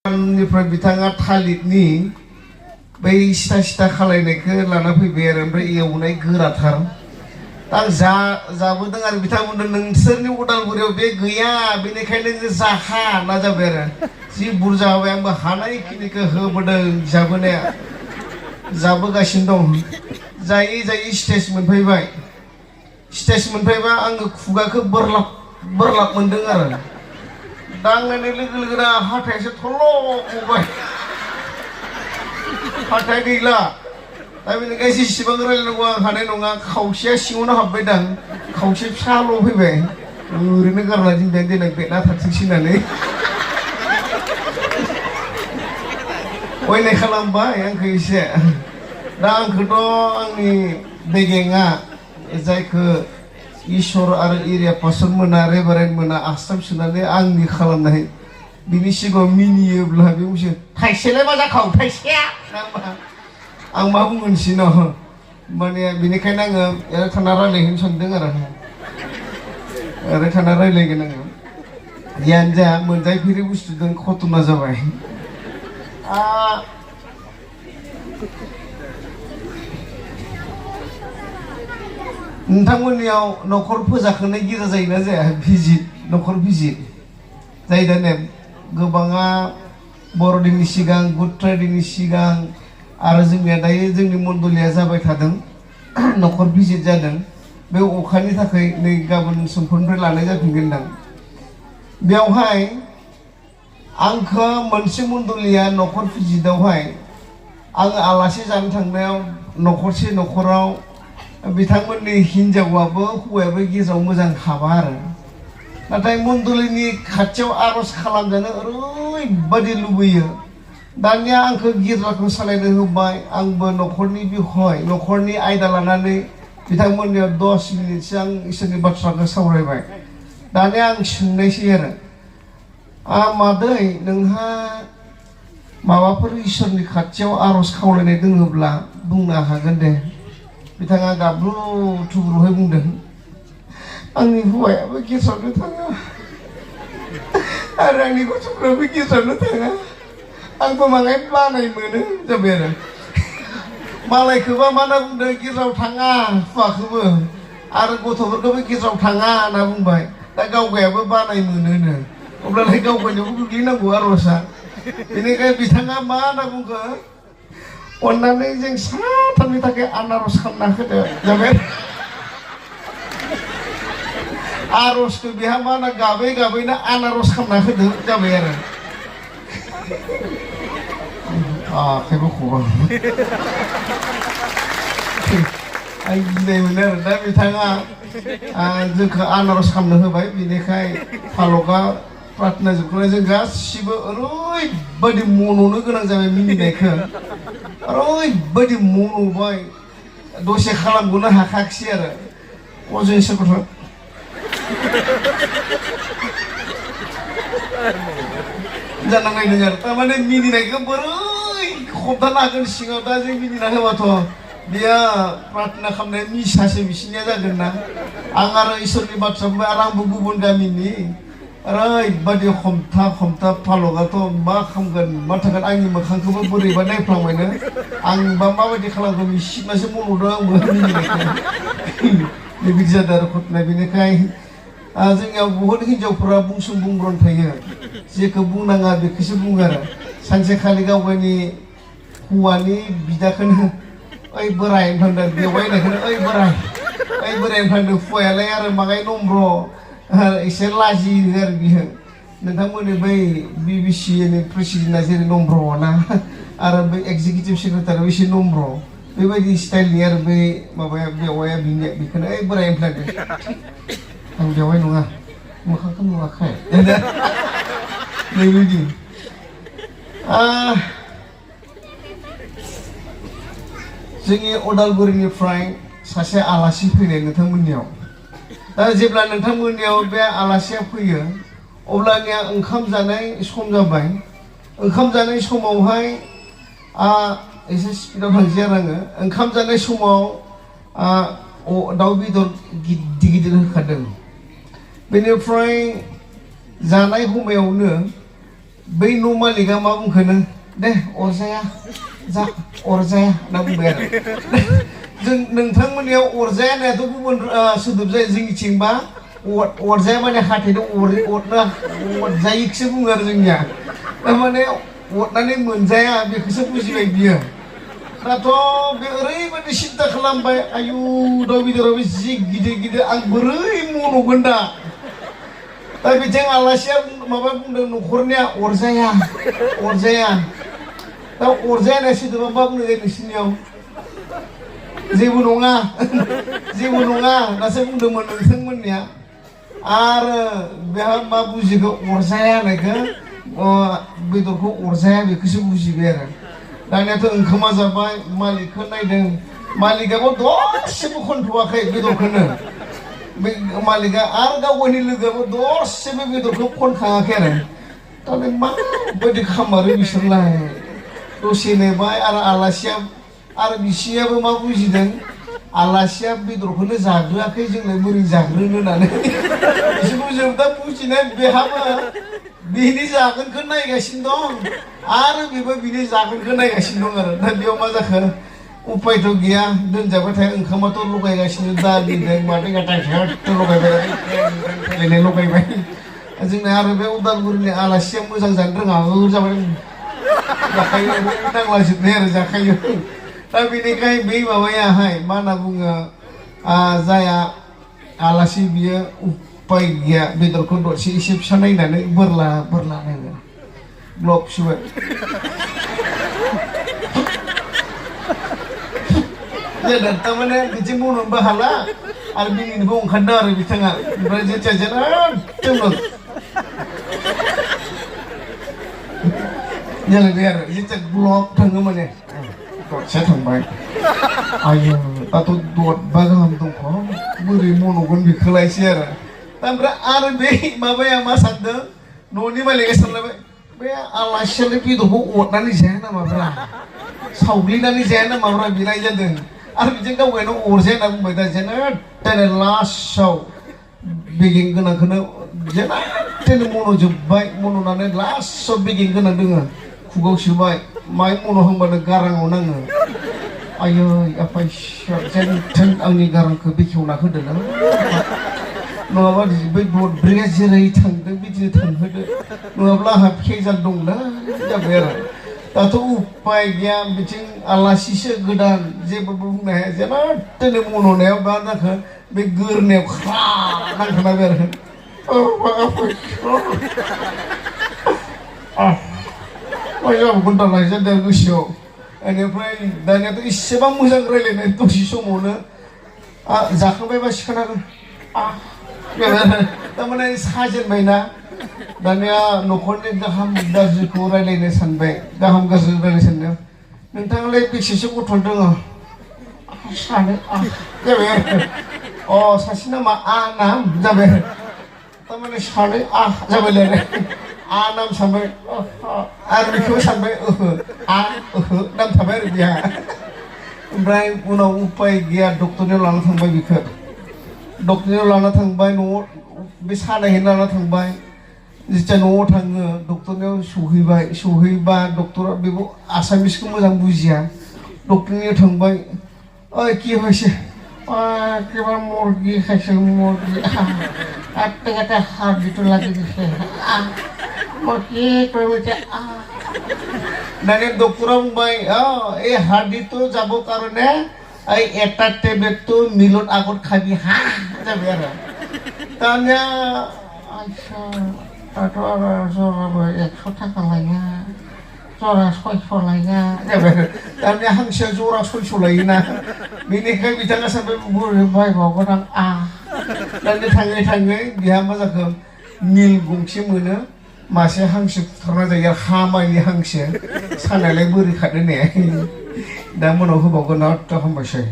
निफ्राय बिथाङा थालिरनि बै सिथा सिथा खालायनायखौ लाना फैबाय आरो ओमफ्राय एवनाय गोराथार आं जाबोदों आरो बिथांमोननो नोंसोरनि उदालगुरियाव बे गैया बेनिखायनो जाखा होनना जाबाय आरो जि बुरजा होबाय आंबो हानायखिनिखौ होबोदों जाबोनाया जाबोगासिनो दं जायै जायै स्टेज मोनफैबा आङो खुगाखौ बोरलाब मोनदों आरो दांनाय लोगो लोगोनो हाथायासो थल' गबाय हाथाया गैला दा बेनिखायनो जेसेबां रायलायनांगौ आं हानाय नङा खावसेया सिङावनो हाबबाय दां खावसे फिसाल' फैबाय ओरैनो गारना दिनबाय देनां बेना थाथोंसै होननानै अयनाय खालामबाय आंखौ एसे दा आंखौथ' आंनि बेगेङा जायखौ इसोर आरो एरिया पार्सन मोना रेभारेन्ड मोना आस्थाम सोनानै आंनि खालामनाय बिनि सिगाङाव मिनियोब्ला बे बुंसो थाइसेलाय मा जाखाव थाइसेया आं मा बुंगोनसै न माने बेनिखायनो आङो ओरै थाना रायलायहैनो सानदों आरो ओरै थाना रायलायगोन आङो जियानो जा मोनजायफेरि बुस्थुजों घटना जाबाय नोंथांमोननियाव न'खर फोजाखांनाय गिरा जायोना जाया न'खर भिजिट जायो दा ने गोबाङा बर'दिननि सिगां गुड फ्राइडेनि सिगां आरो जोंनिया दायो जोंनि मण्डलिया जाबाय थादों न'खर भिजिट जादों बे अखानि थाखाय नै गाबोन समफोरनिफ्राय लानाय जाफिनगोनदां बेवहाय आंखौ मोनसे मण्डलिया न'खर भिजिटआवहाय आङो आलासि जानो थांनायाव न'खरसे न'खराव बिथांमोननि हिनजावाबो हौवायाबो गेजेराव मोजां हाबा आरो नाथाय मण्डलिनि खाथियाव आर'ज खालामजानो ओरैबादि लुबैयो दानिया आंखौ गिर्जाखौ सालायनो होबाय आंबो न'खरनि बिखय न'खरनि आयदा लानानै बिथांमोननियाव 10 मिनिटसो आं इसोरनि बाथ्राखौ सावरायबाय दानिया आं सोंनायसै आरो मादै नोंहा माबाफोर इसोरनि खाथियाव आर'ज खावलायनाय दङब्ला बुंनो हागोन दे बिथाङा गाब्रु थुब्रुहै बुंदों आंनि हौवायाबो गिर्जायावनो थाङा आरो आंनि गथ'फ्राबो गिर्जायावनो थाङा आंबो मालाय बानाय मोनो जाबाय आरो मालायखौबा मा होनना बुंदों गिर्जायाव थाङा हौवाखौबो आरो गथ'फोरखौबो गिर्जायाव थाङा होनना बुंबाय दा गावगायाबो बानाय मोनोनो अब्लालाय गावगायनायावबो गोग्लैनांगौ आर'जआ बेनिखायनो बिथाङा मा होनना बुंखो अन्नानै जों साथामनि थाखाय आनारस खालामना होदो जाबाय आर'जखौ बेहा मा होनो गाबै गाबैनो आनारस खालामना होदो जाबाय आरो आखाइबो खबा आं गिनाय मोनो आरो दा बिथाङा जोंखौ आनारस खालामनो होबाय बेनिखाय फालकआ प्रार्थना जोबखांनाय जों गासिबो ओरैबादि मन'नो गोनां जाबाय मिनिनायखौ ओरैबादि मन'बाय दसे खालामग'नो हाखायाखिसै आरो अजय इसोरखौ जानांलायदों आरो थारमाने मिनिनायखौ बोरै हमथानो हागोन सिङाव दा जों मिनिना होबाथ' बेयो प्रार्थना खालामनाया निसासो बिसिनिया जागोन ना आं आरो इसोरनि बाथ्रा बुंबाय आरो आंबो गुबुन गामिनि ओरैबादि हमथा फालकआथ' मा खालामगोन मा थागोन आंनि मोखांखौबो बोरैबा नायफ्लांबायनो आंबा माबायदि खालामगोन सिटनासो मन'दों आंबो बेबायदि जादों आरो घटना बेनिखायनो जोंनियाव बहुद हिन्जावफोरा बुंसुं बुंब्रन थायो जेखौ बुंनाङा बेखौसो बुङो आरो सानसेखालि गावगायनि हौवानि बिदाखौनो ओइ बोराय होनफ्लांदों बेवाय होननायखौनो ओइ बोराय होनफ्लांदों हौवायालाय आरो मागाय नम्र एसे लाजियो आरो बियो नोंथांमोननि बै BBC-नि प्रेसिडेन्टआ जेरै नम्र ना आरो बै एक्जिकिउटिभ सेक्रेटारियाव एसे नम्र बेबायदि स्टाइलनि आरो बै माबाया बेवाया बिनिया बेखौनो ओइ बोराय होनफ्लांदों आं बेवाय नङा मोखांखौ नुवाखै बेबायदि जोंनि उदालगुरिनिफ्राय सासे आलासि फैनाय नोंथांमोननियाव दा जेब्ला नोंथांमोननियाव बे आलासिया फैयो अब्लानिया ओंखाम जानाय सम जाबाय ओंखाम जानाय समावहाय एसे स्पिडआव थांसै आरो आङो ओंखाम जानाय समाव दाउ बेदर गिदिर गिदिर होखादों बेनिफ्राय जानाय समायावनो बै न' मालिका मा बुंखो नों दे अरजाया जा अरजाया होनना बुंबाय आरो जों नोंथांमोननियाव अरजाया होननायाथ' गुबुन सोदोब जायो जोंनिथिंबा अरजाया माने हाथायजों अरजायिखौसो बुङो आरो जोंनिया थारमाने अरनानै मोनजाया बेखौसो बुजिबाय बियो दाथ' बे ओरैबायदि सिन्था खालामबाय आयु दाउ बेदराबो जि गिदिर गिदिर आं बोरै मन'गोन दा बिथिं आलासिया माबा बुंदों न'खरनिया अरजाया अरजाया दा अरजाया होननाय सोदोबा मा बुंनाय जायो नोंसिनियाव जेबो नङा जेबो नङा दासो बुंदोंमोन नोंथांमोननिया आरो बेहा मा बुजिखो अरजाया होननायखौ बेदरखौ अरजाया बेखौसो बुजिबाय आरो दानियाथ' ओंखामा जाबाय मालिकखौ नायदों मालिकाबो दसेबो खनथ'वाखै बेदरखौनो बे मालिका आरो गावनि लोगोआबो दसेबो बेदरखौ खनखाङाखै आरो दालाय माबायदि खामारो बिसोरलाय दसे नेबाय आरो आलासिया आरो बिसियाबो मा बुजिदों आलासिया बेदरखौनो जाग्रोआखै जोंलाय बोरै जाग्रोनो होननानै बिसोरखौ जों दा बुजिनाय बेहाबो बिनि जागोनखौ नायगासिनो दं आरो बेबो बिनि जागोनखौ नायगासिनो दं आरो दा बेयाव मा जाखो उपायथ' गैया दोनजाबाथाय ओंखामाथ' लगायगासिनो दालिजों माथो गाथा लगायबाय लगायबाय जोंना आरो बे उदालगुरिनि आलासिया मोजां जानो रोङा जाबाय जाखायो नांलाजोबनाय आरो जाखायो दा बेनिखाय बै माबायाहाय मा होनना बुङो जाया आलासि बियो उपाय गैया बेदरखौ दरसे एसे फिसा नायनानै बोरला बोरला नायगोन ग्लब सुबाय थारमाने बिथिं बुंनोबो हाला आरो मिनिनोबो ओंखारदों आरो बिथाङा ओमफ्राय जेथिया जेरादोंमोन जालायबाय आरो जेथिया ग्लब थाङो माने दरसे थांबाय आयु दाथ' दरबा गाहाम दंख' बोरै मन'गोन बेखौलायसै आरो दा ओमफ्राय आरो बे माबाया मा सानदों न'नि मालिका सानलायबाय बे आलासियालाय बेदरखौ अरनानै जाया नामाब्रा सावग्लिनानै जाया नामाब्रा बिनाय जादों आरो बिदिनो गावगायनो अरजाया होनना बुंबाय दा जेने लास्टआव बेगें गोनांखौनो जेने मन'जोब्बाय मन'नानै लास्टआव बेगें गोनां दोङो खुगाव सोबाय माय मन'हांबानो गाराङाव नाङो आयै आफा जेन आंनि गारांखौ बेखेवना होदो ना नङाबा बै बद्रिया जेरै थांदों बिदिनो थांहोदो नङाब्ला आंहा फेजाल दंना जाबाय आरो दाथ' उपाय गैया बिथिं आलासिसो गोदान जेबो बुंनो हाया जेरादनो मन'नायाव मा जाखो बे गोरनायाव ख्रा नांखानाय आरो मा जाबावगोन दालाय जादों गोसोआव बेनिफ्राय दानियाथ' इसेबां मोजां रायज्लायनाय दसे समावनो जाखांबायबा सिखारनांगोन थारमाने साजेनबायना दानिया न'खरनि गाहाम गाज्रिखौ रायज्लायनो सानबाय गाहाम गाज्रि रायज्लायनो सानदों नोंथाङालाय बेसेसो गथ' दङ सानै जाबाय आरो सासे नामा नाम जाबाय आरो थारमाने सानै जाबायलाय नाम सानबाय आरो बेखौबो सानबाय नाम थाबाय आरो बेहा ओमफ्राय उनाव उपाय गैया डक्टरनियाव लाना थांबाय बेखौ डक्टरनियाव लाना थांबाय न'आव बे सानायहैनो लाना थांबाय जेथिया न'आव थाङो डक्टरनियाव सहैबा डक्टरा बेबो आसामिसखौ मोजां बुजिया डक्टरनियाव थांबाय কি হয়েছে একেবারে মুরগি খাইছে মুরগি একটা হাড়িটো লাগি দিছে মুরগি করে বলছে দানে ডক্টরা বুংবাই এই হাড়িটো যাব কারণে এই এটা টেবলেট তো মিলত আগত খাবি যাবে আর তানিয়া আচ্ছা তাতো আর 100 টাকা লাগে जरा 600 लाया जाबाय दानिया हांसोआ जरा 600 लायोना बेनिखाय बिथाङा सानबाय बोरै बायबावगोन आं दानिया थाङै थाङै बिहा मा जाखो मिल गंसे मोनो मासे हांसो बुथारना जायो हामायनि हांसो सानायलाय बोरै खादो ने दा मोनाव होबावगोन हामबायसै